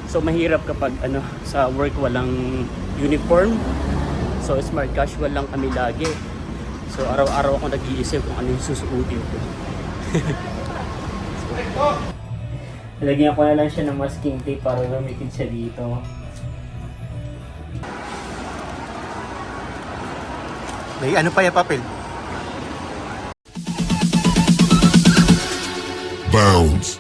So mahirap kapag sa work walang uniform. So smart casual lang kami lagi. So araw-araw ako nag-iisip kung ano yung susuotin ko. Lagyan ko na lang siya ng masking tape para lumikid siya dito. May ano pa yung papel? Bounce.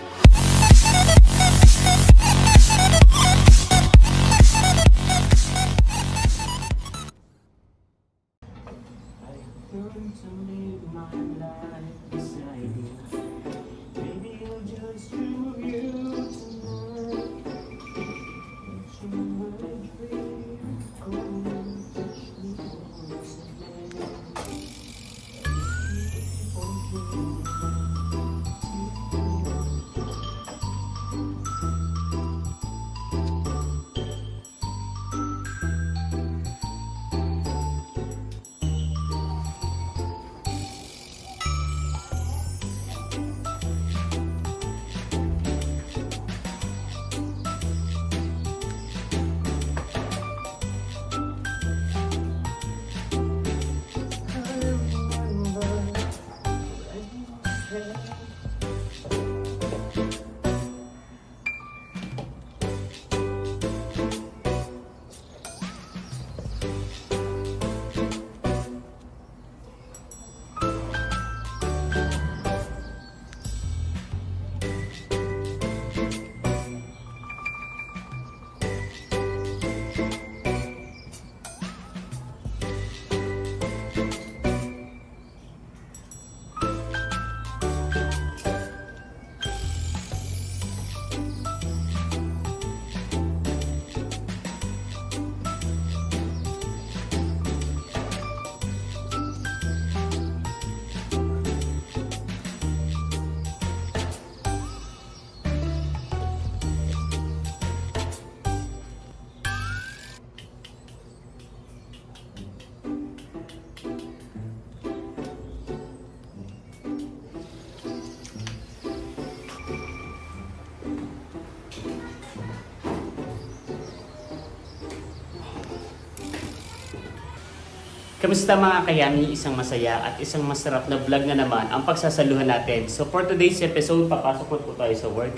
Kamusta mga kayami, isang masaya at isang masarap na vlog na naman ang pagsasaluhan natin. So for today's episode, papasok po tayo sa work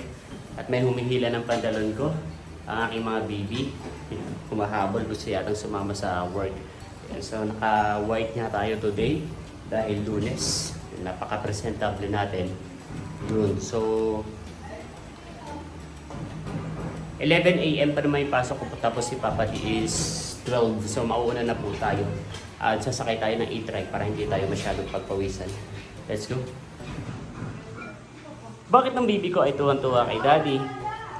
at may humihila ng pantalon ko, ang aking mga baby. Humahabol, gusto yatang sumama sa work. So naka-white nga tayo today dahil Lunes. Napaka-presentable natin yun. So 11 AM pa naman yung pasok ko, tapos si Papa is 12. So mauuna na po tayo. At sasakay tayo ng e-trike para hindi tayo masyadong pagpawisan. Let's go. Bakit ang baby ko ay tuwan-tuwa kay Daddy?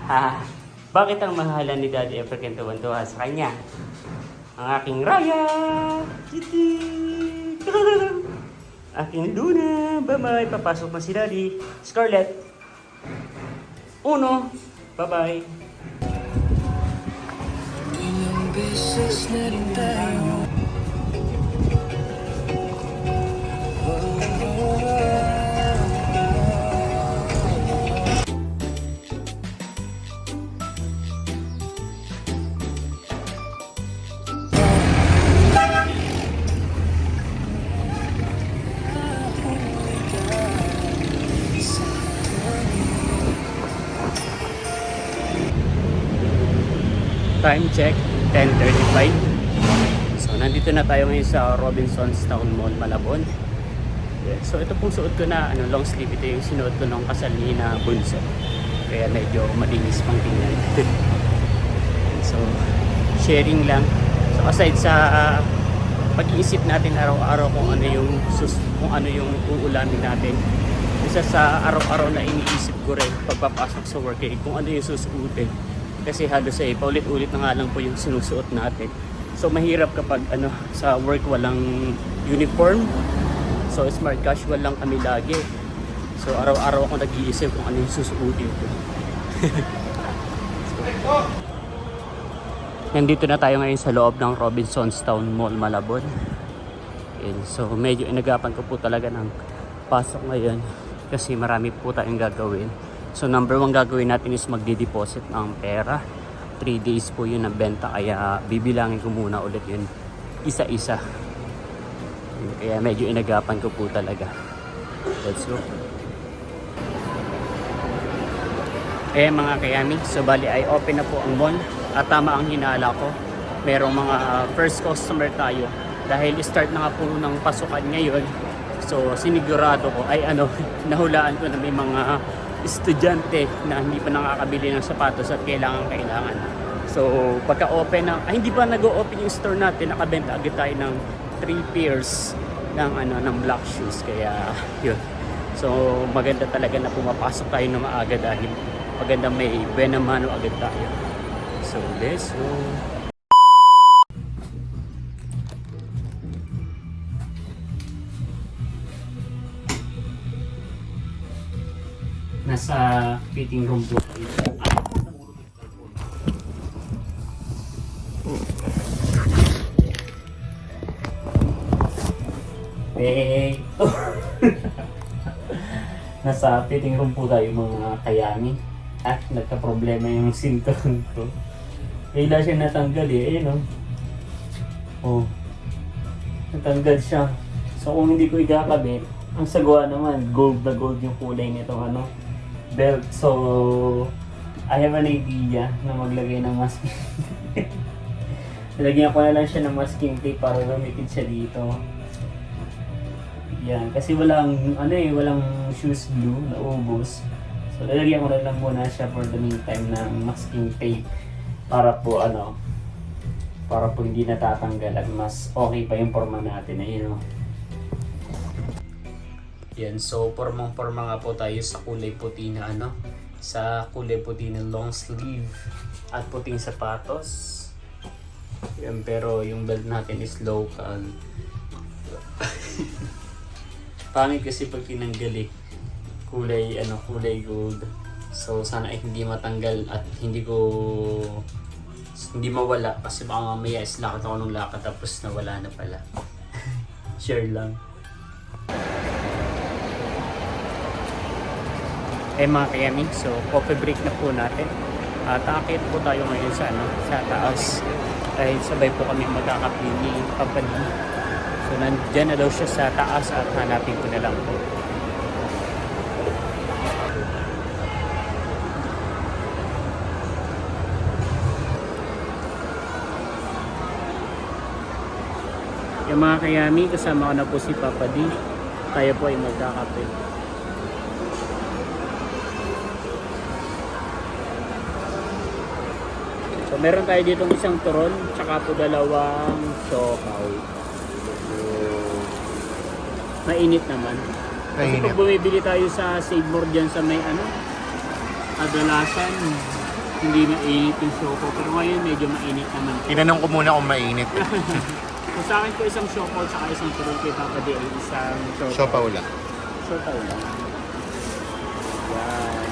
Ha? Bakit ang mahalan ni Daddy African tuwan-tuwa sa kanya? Ang aking Raya! Kitty! Aking Luna! Bye-bye! Papasok na si Daddy. Scarlett! Uno! Bye-bye! Ilang beses na rin tayo Time check, 10:35. So nandito na tayo ngayon sa Robinsons Town Mall, Malabon. Yeah. So ito pong suot ko na long sleeve, ito yung sinuot ko nung kasal ni na bunso. Kaya medyo malinis pang tingnan. So sharing lang. So aside sa pag-iisip natin araw-araw kung ano yung uulamin natin, isa sa araw-araw na iniisip ko rin pagpapasok sa work kung ano yung susuotin. Kasi halos paulit-ulit na nga lang po yung sinusuot natin. So mahirap kapag sa work walang uniform. So smart casual lang kami lagi. So araw-araw ako nag-iisip kung ano yung susuotin ko. Nandito na tayo ngayon sa loob ng Robinsons Town Mall, Malabon. And so medyo inagapan ko po talaga ng pasok ngayon kasi marami po tayong gagawin. So number 1 gagawin natin is magde-deposit ng pera 3 days po yun ang benta, kaya bibilangin ko muna ulit yun isa-isa. Kaya medyo inagapan ko po talaga. Let's go. Mga kayami, so bali ay open na po ang mall at tama ang hinala ko. Merong mga first customer tayo dahil start na nga po ng pasukan ngayon. So sinigurado ko ay nahulaan ko na may mga estudyante na hindi pa nakakabili ng sapatos at kailangan. So pagka open na, hindi pa nag-o-open yung store natin, nakabenta agad tayo ng 3 pairs ng black shoes, kaya yun. So maganda talaga na pumapasok tayo na maaga dahil maganda may buena mano agad tayo. So let's go. Nasa fitting room po tayo. Nasa fitting room po tayo mga kayami. At nagka-problema yung sinturon ko. Kailan siya natanggal natanggal siya. So kung hindi ko ikakabit, ang sagwa naman, gold na gold yung kulay nitong belt. So I have an idea na maglagay ng masking. Lagyan ko na lang siya ng masking tape para lumikit siya dito. Yan, kasi walang shoes glue na ubos. So lalagyan ko na lang muna siya for the meantime ng masking tape para po hindi natatanggal at mas okay pa yung forma natin Yan, so formang-forma nga po tayo sa kulay puti na long sleeve at puting sapatos. Yan, pero yung belt natin is local. Pangit kasi pag tinanggal kulay gold. So sana ay hindi matanggal at hindi mawala, kasi baka mamaya is lakad ako ng lakad tapos nawala na pala. Share lang. Mga kayami, so coffee break na po natin. Taakit po tayo ngayon sa taas. Dahil sabay po kami magkakape ni Papa D. So nandiyan na daw siya sa taas at hanapin ko na lang po. Yung mga kayami, kasama ko na po si Papa D. Tayo po ay magkakape. So meron tayo dito isang turon, tsaka po dalawang siopaw. So mainit naman. Kasi pag bumibili tayo sa Save More dyan sa may kadalasan hindi mainit yung siopaw. Pero ngayon medyo mainit naman. Tinanong ko muna kung mainit. So sa akin po isang siopaw tsaka isang turon, kay Papa D ay isang siopaw. Siopaw lang. Siopaw lang. Yan.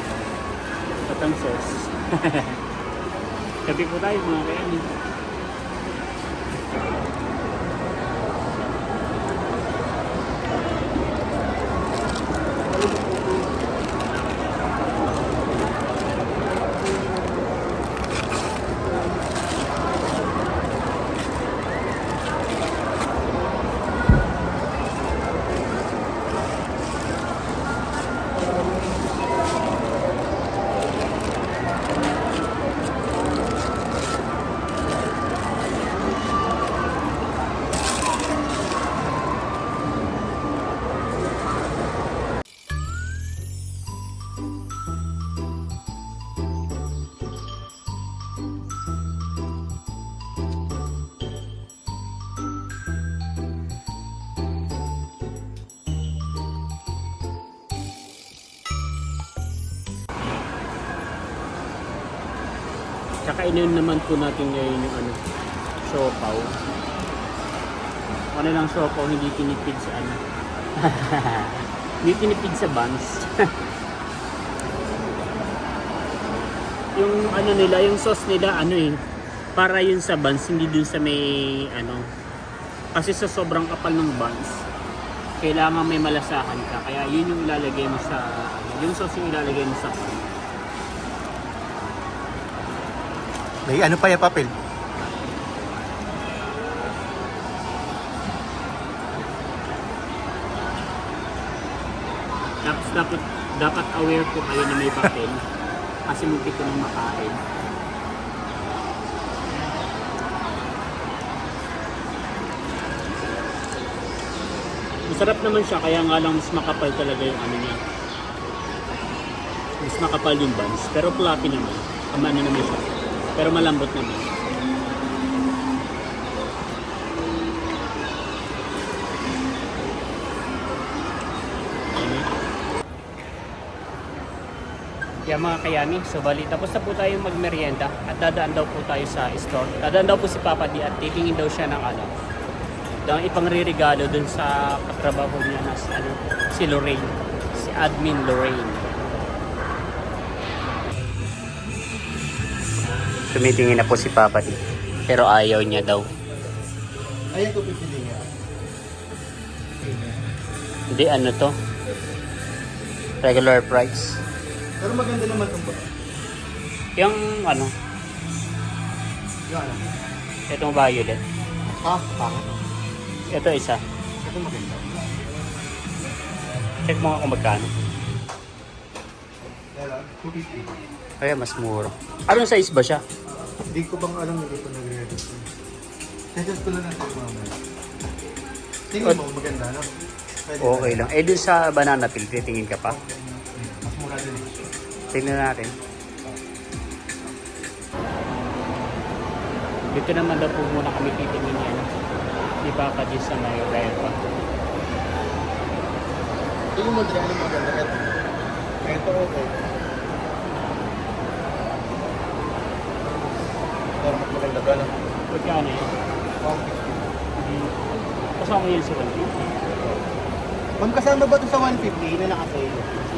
Patang sauce. Kapi po tayo mga kayami. Kakainin naman po natin ngayon yung siopaw. Ano lang siopaw, hindi tinipid sa hindi tinipid sa buns. Yung nila, yung sauce nila para yun sa buns, hindi dun sa may kasi sa sobrang kapal ng buns kailangan may malasahan ka, kaya yun yung ilalagay mo sa yung sauce yung ilalagay mo sa buns. May ano pa yung papel? Tapos dapat aware po kayo na may papel kasi muntik ko nang makain. Masarap naman siya, kaya nga lang mas makapal talaga yung ano niya. Mas makapal yung buns, pero fluffy naman. Kamano naman siya. Pero malambot naman. Kaya mga kayami, so bali, tapos na po tayo magmerienda at dadaan daw po tayo sa store. Dadaan daw po si Papa D at titingin daw siya ng ano, ng ipangririgalo dun sa katrabaho niya na si Lorraine, si Admin Lorraine. Tumitingin na po si Papa D, pero ayaw niya daw. Ayan ko pipili niya. Hindi, ano to? Regular price. Pero maganda naman itong ba? Yung ano, Yung ano? itong violet. Pangit. Ito isa. Ito maganda. Check mo nga kung magkano. Pero, 250. Kaya mas mura. Anong size ba siya? Hindi ko bang alam na dito nagre-register. Test ko lang natin mamaya. Tingnan mo, maganda, no? Pwede Okay na. lang. Eh dun sa banana peel, titingin ka pa. Mas mura din. Tingnan natin. Dito naman daw po muna kami titingin niya. Di ba pa dyan sa may Reva. Tingnan mo dyan, ano maganda ito. Ito okay. Ito, mas maganda ka na. Pagkano yun? 150. Kasama yun sa 150. Ma'am, kasama ba ito sa 150 na naka-sale?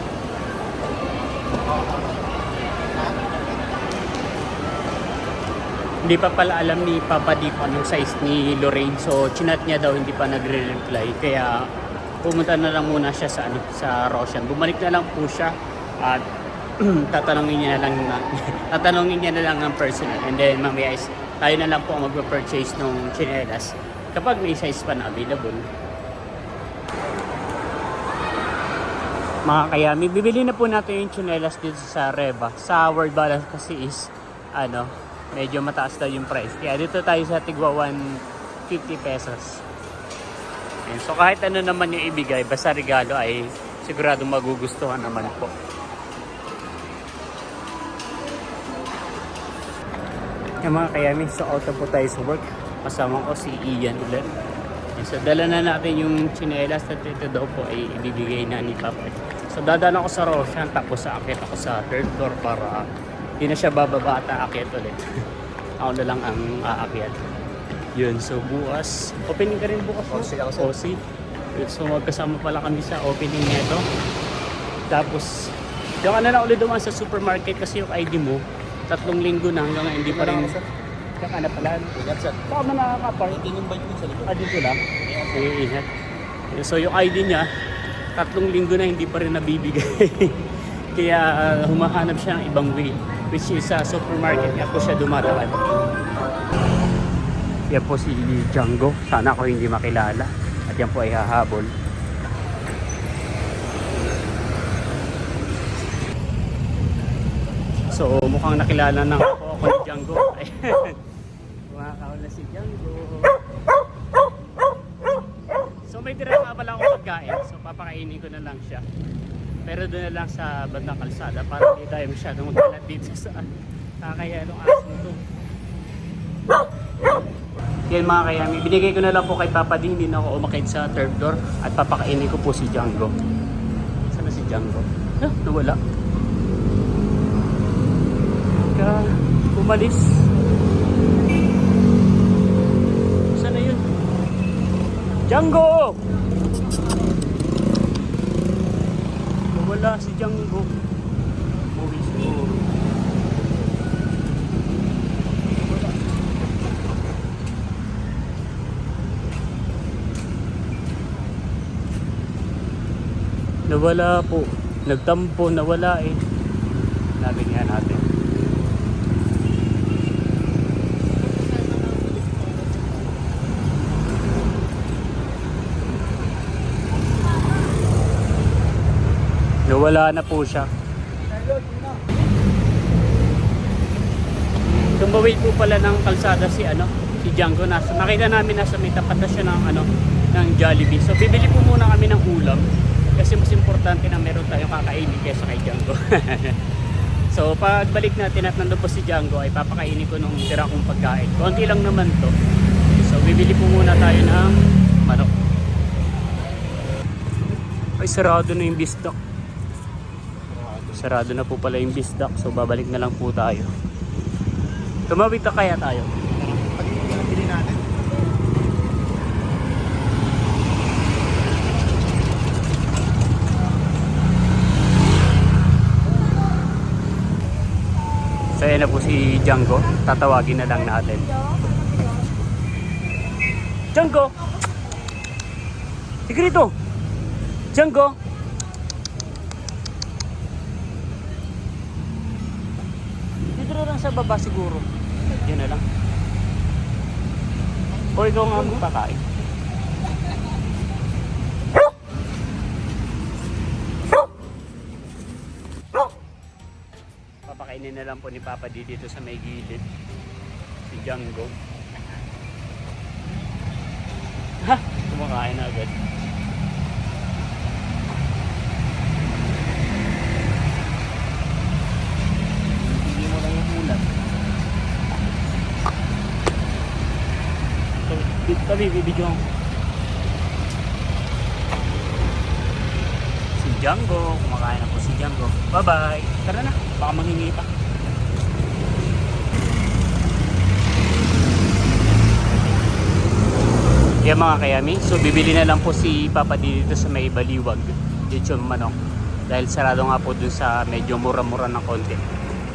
Hindi pa pala alam ni Papa D kung anong size ni Lorraine. So, chinat niya daw, hindi pa nagre-reply. Kaya, pumunta na lang muna siya sa, sa Roshan. Bumalik na lang po siya at tatanungin niya na lang ng personal. And then, mamaya tayo na lang po ang mag-purchase ng chinelas kapag may size pa na available. Mga kayami, bibili na po natin yung chinelas dito sa Reva. Sa World Balance kasi is, medyo mataas daw yung price. Kaya dito tayo sa tigwa 150 pesos. Ayan. So kahit ano naman yung ibigay, basta regalo ay sigurado magugustuhan naman po. Yung mga kayami, so out na po tayo sa work. Kasama ko si Ian ulit. Ayan. So dala na natin yung chinelas at ito daw po ay ibibigay na ni Papa. So dadaan ako sa Roshan tapos aakyat ako sa third floor para hindi na siya bababa at aakyat ulit. Ako na lang ang aakyat. Yun, so bukas. Opening ka rin bukas mo? OC. So magkasama pala kami sa opening nito. Tapos, yung ka na lang ulit dumaan sa supermarket kasi yung ID mo, 3 linggo na hanggang ngayon hindi pa rin. Yung ka na pala. Baka man nakaka-park. Dito lang. Sige, ingat. So yung ID niya, 3 linggo na hindi pa rin nabibigay. Kaya humahanap siya ng ibang way, which is sa supermarket. Kaya po siya dumadaan. Yan po si Django. Sana ako hindi makilala. At yan po ay hahabol. So mukhang nakilala na ako ni Django. Kumakaon na si Django. So may tira nga pala akong pagkain. So papakainin ko na lang siya. Pero doon na lang sa bandang kalsada para hindi tayo masyadong magkalat dito sa kaya nung asin to. Yan mga kayami, binigay ko na lang po kay Papa D, hindi na ako umakit sa third floor at papakainin ko po si Django. Saan na si Django? Nawala. Umalis. Saan na yun? Django! Wala si Django. Uwi siguro. Nawala po. Nagtampo, nawala eh. Natin nga natin. So wala na po siya. Tumawid po pala ng kalsada si si Django. Nakita namin nasa may tapat na siya ng Jollibee. So bibili po muna kami ng ulam kasi mas importante na meron tayong kakainin kaysa kay Django. So pagbalik natin at nandun po si Django ay papakainin ko nung tira kong pagkain. Konti lang naman to. So bibili po muna tayo ng manok. Ay sarado na yung bisdak. Sarado na po pala yung bisdak. So babalik na lang po tayo. Tumawid na kaya tayo? Pag-ibig na bili natin. So ayan na po si Django. Tatawagin na lang natin. Django! Sige rito! Django! Dito na lang sa baba siguro. Diyan na lang. O ikaw nga magpakain. Papakainin na lang po ni Papa D dito sa may gilid. Si Django. Ha! Kumakain na agad. Hindi mo lang yung ulam. So, dito kami bibidyo. Si Django. Kumakain na po si Django. Bye-bye. Tara na. Baka manghingi pa. Yan mga kayami. So bibili na lang po si Papa dito sa may Baliwag. Dito yung manok. Dahil sarado nga po dun sa medyo mura-mura ng konti.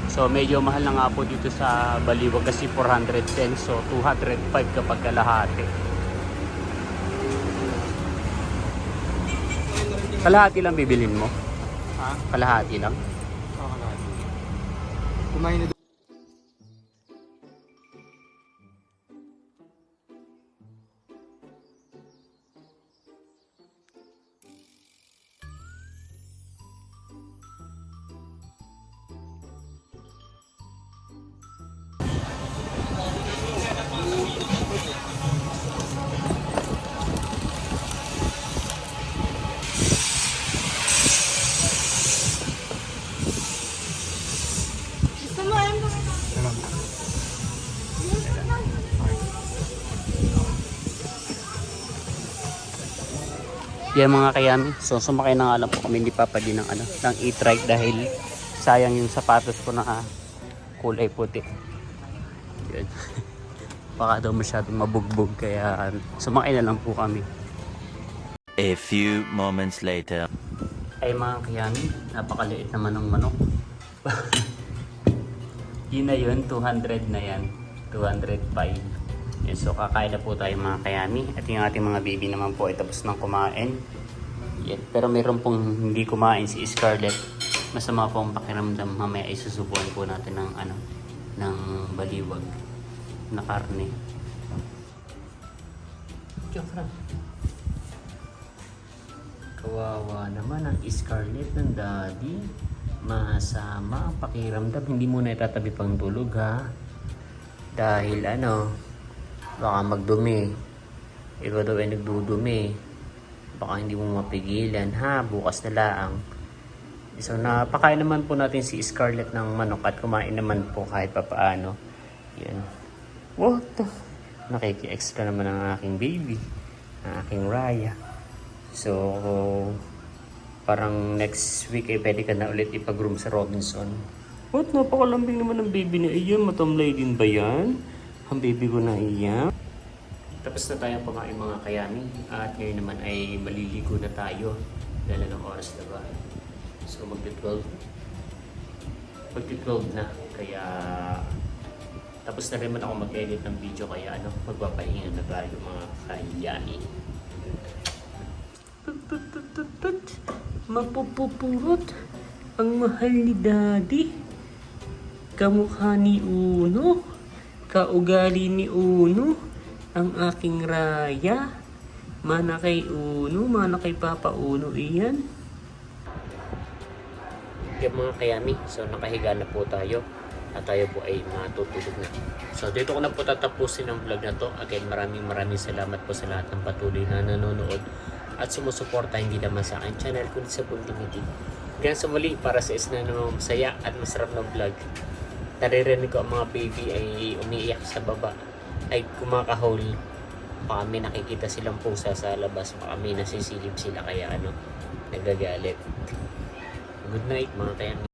So medyo mahal na nga po dito sa Baliwag kasi 410. So 205 kapag kalahati. Kalahati lang bibilin mo? Ha? Kalahati lang? Oo, kalahati. Kumain na doon. Yan mga kayami. So sumakay na nga lang po kami hindi Papa din ng ng e-trike dahil sayang yung sapatos ko na kulay puti. Yan. Baka daw masyadong mabugbog kaya sumakay na lang po kami. A few moments later. Ay mga kayami, napakaliit naman ng manok. Yun na yun, 200 na yan. 205. Yes, so kakain na po tayo mga kayami. At yung ating mga baby naman po ay tapos nang kumain. Yan. Pero mayroon pong hindi kumain si Scarlett. Masama po ang pakiramdam. Mamaya ay susubuan po natin ng ng baliwag na karne. Kawawa naman ang Scarlett ng daddy. Masama ang pakiramdam. Hindi mo na itatabi pang tulog ha. Dahil baka magdumi. Ikaw daw ay nagdudumi. Baka hindi mo mapigilan ha. Bukas na laang. So napakain naman po natin si Scarlett ng manok at kumain naman po kahit papaano. Yan. What the? Nakiki-extra naman ang aking baby. Ang aking Raya. So parang next week ay pwede ka na ulit ipag-groom sa Robinson. What? Napakalambing naman ng baby na iyan. Matamlay din ba yan? Ang baby ko na iyan. Tapos na tayong kumain mga kayami. At ngayon naman ay maliligo na tayo. Dahil ng oras na ba? So magti-12. Magti-12 na. Kaya tapos na rin man ako mag-edit ng video. Kaya magpapahinga na tayo mga kayami. Mapupupurot ang mahal ni Daddy. Kamukha ni Uno. Kaugali ni Uno. Ang aking Raya. Mana kay Uno. Mana kay Papa Uno. Iyan. yung mga kayami. So nakahiga na po tayo at tayo po ay matutulog na. So dito ko na po tatapusin ang vlog na to. Again, maraming salamat po sa lahat ng patuloy na nanonood at sumusuporta hindi naman sa akin channel kundi sa Boom TV. Hanggang sa muli, para sa isna naman masaya at masarap na vlog. Naririnig ko ang mga baby ay umiiyak sa baba, ay kumakahol. Baka may nakikita silang pusa sa labas, baka may nasisilip sila kaya nagagalit. Good night mga kayami.